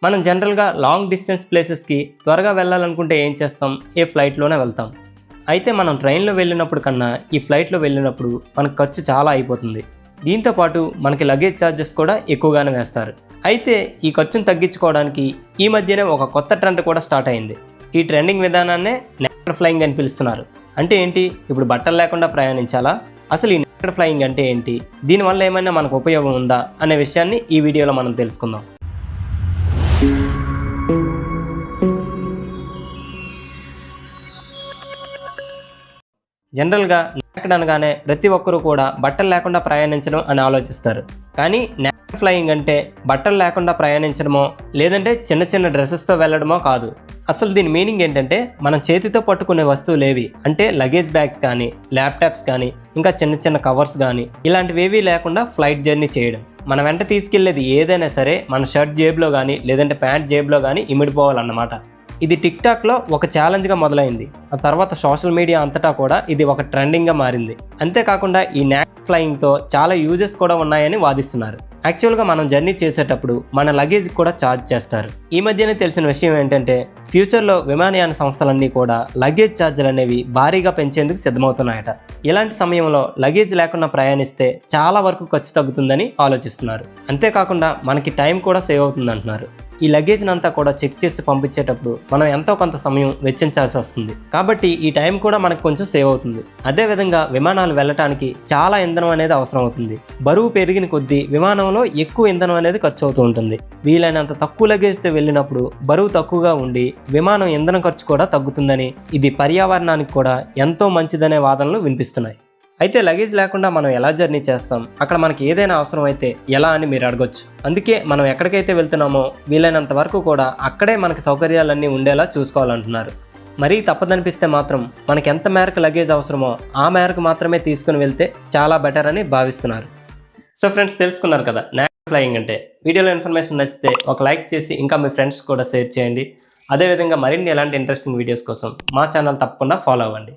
మనం జనరల్గా long distance ప్లేసెస్కి త్వరగా వెళ్ళాలనుకుంటే ఏం చేస్తాం? ఫ్లైట్లోనే వెళ్తాం. అయితే మనం ట్రైన్లో వెళ్ళినప్పుడు కన్నా ఈ ఫ్లైట్లో వెళ్ళినప్పుడు మనకు ఖర్చు చాలా అయిపోతుంది. దీంతోపాటు మనకి లగేజ్ ఛార్జెస్ కూడా ఎక్కువగానే వేస్తారు. అయితే ఈ ఖర్చును తగ్గించుకోవడానికి ఈ మధ్యనే ఒక కొత్త ట్రెండ్ కూడా స్టార్ట్ అయింది. ఈ ట్రెండింగ్ విధానాన్నే నేకెడ్ ఫ్లయింగ్ అని పిలుస్తున్నారు. అంటే ఏంటి? ఇప్పుడు బట్టలు లేకుండా ప్రయాణించాలా? అసలు ఈ నేకెడ్ ఫ్లయింగ్ అంటే ఏంటి? దీనివల్ల ఏమైనా మనకు ఉపయోగం ఉందా అనే విషయాన్ని ఈ వీడియోలో మనం తెలుసుకుందాం. జనరల్గా నేకెడ్ అనగానే ప్రతి ఒక్కరూ కూడా బట్టలు లేకుండా ప్రయాణించడం అని ఆలోచిస్తారు. కానీ నేకెడ్ ఫ్లయింగ్ అంటే బట్టలు లేకుండా ప్రయాణించడమో లేదంటే చిన్న చిన్న డ్రెస్సెస్తో వెళ్ళడమో కాదు. అసలు దీని మీనింగ్ ఏంటంటే మనం చేతితో పట్టుకునే వస్తువులు ఏవి అంటే లగేజ్ బ్యాగ్స్ కానీ, ల్యాప్టాప్స్ కానీ, ఇంకా చిన్న చిన్న కవర్స్ కానీ ఇలాంటివేవీ లేకుండా ఫ్లైట్ జర్నీ చేయడం. మన వెంట తీసుకెళ్లేది ఏదైనా సరే మన షర్ట్ జేబులో కానీ లేదంటే ప్యాంట్ జేబులో కానీ ఇమిడిపోవాలన్నమాట. ఇది టిక్టాక్లో ఒక ఛాలెంజ్గా మొదలైంది. ఆ తర్వాత సోషల్ మీడియా అంతటా కూడా ఇది ఒక ట్రెండింగ్గా మారింది. అంతేకాకుండా ఈ నేకెడ్ ఫ్లయింగ్తో చాలా యూజెస్ కూడా ఉన్నాయని వాదిస్తున్నారు. యాక్చువల్గా మనం జర్నీ చేసేటప్పుడు మన లగేజ్ కూడా ఛార్జ్ చేస్తారు. ఈ మధ్యనే తెలిసిన విషయం ఏంటంటే ఫ్యూచర్లో విమానయాన సంస్థలన్నీ కూడా లగేజ్ ఛార్జీలు అనేవి భారీగా పెంచేందుకు సిద్ధమవుతున్నాయట. ఇలాంటి సమయంలో లగేజ్ లేకుండా ప్రయాణిస్తే చాలా వరకు ఖర్చు తగ్గుతుందని ఆలోచిస్తున్నారు. అంతేకాకుండా మనకి టైం కూడా సేవ్ అవుతుంది అంటున్నారు. ఈ లగేజ్ని అంతా కూడా చెక్ చేసి పంపించేటప్పుడు మనం ఎంతో కొంత సమయం వెచ్చించాల్సి వస్తుంది. కాబట్టి ఈ టైం కూడా మనకు కొంచెం సేవ్ అవుతుంది. అదేవిధంగా విమానాలు వెళ్ళటానికి చాలా ఇంధనం అనేది అవసరం అవుతుంది. బరువు పెరిగిన కొద్దీ విమానంలో ఎక్కువ ఇంధనం అనేది ఖర్చు అవుతూ ఉంటుంది. వీలైనంత తక్కువ లగేజ్తో వెళ్ళినప్పుడు బరువు తక్కువగా ఉండి విమానం ఇంధనం ఖర్చు కూడా తగ్గుతుందని, ఇది పర్యావరణానికి కూడా ఎంతో మంచిదనే వాదనలు వినిపిస్తున్నాయి. అయితే లగేజ్ లేకుండా మనం ఎలా జర్నీ చేస్తాం? అక్కడ మనకి ఏదైనా అవసరం అయితే ఎలా అని మీరు అడగొచ్చు. అందుకే మనం ఎక్కడికైతే వెళ్తున్నామో వీలైనంత వరకు కూడా అక్కడే మనకి సౌకర్యాలన్నీ ఉండేలా చూసుకోవాలంటున్నారు. మరీ తప్పదనిపిస్తే మాత్రం మనకి ఎంత మేరకు లగేజ్ అవసరమో ఆ మేరకు మాత్రమే తీసుకుని వెళ్తే చాలా బెటర్ అని భావిస్తున్నారు. సో ఫ్రెండ్స్, తెలుసుకున్నారు కదా నేకెడ్ ఫ్లయింగ్ అంటే. వీడియోలో ఇన్ఫర్మేషన్ నచ్చితే ఒక లైక్ చేసి ఇంకా మీ ఫ్రెండ్స్ కూడా షేర్ చేయండి. అదేవిధంగా మరిన్ని ఎలాంటి ఇంట్రెస్టింగ్ వీడియోస్ కోసం మా ఛానల్ తప్పకుండా ఫాలో అవ్వండి.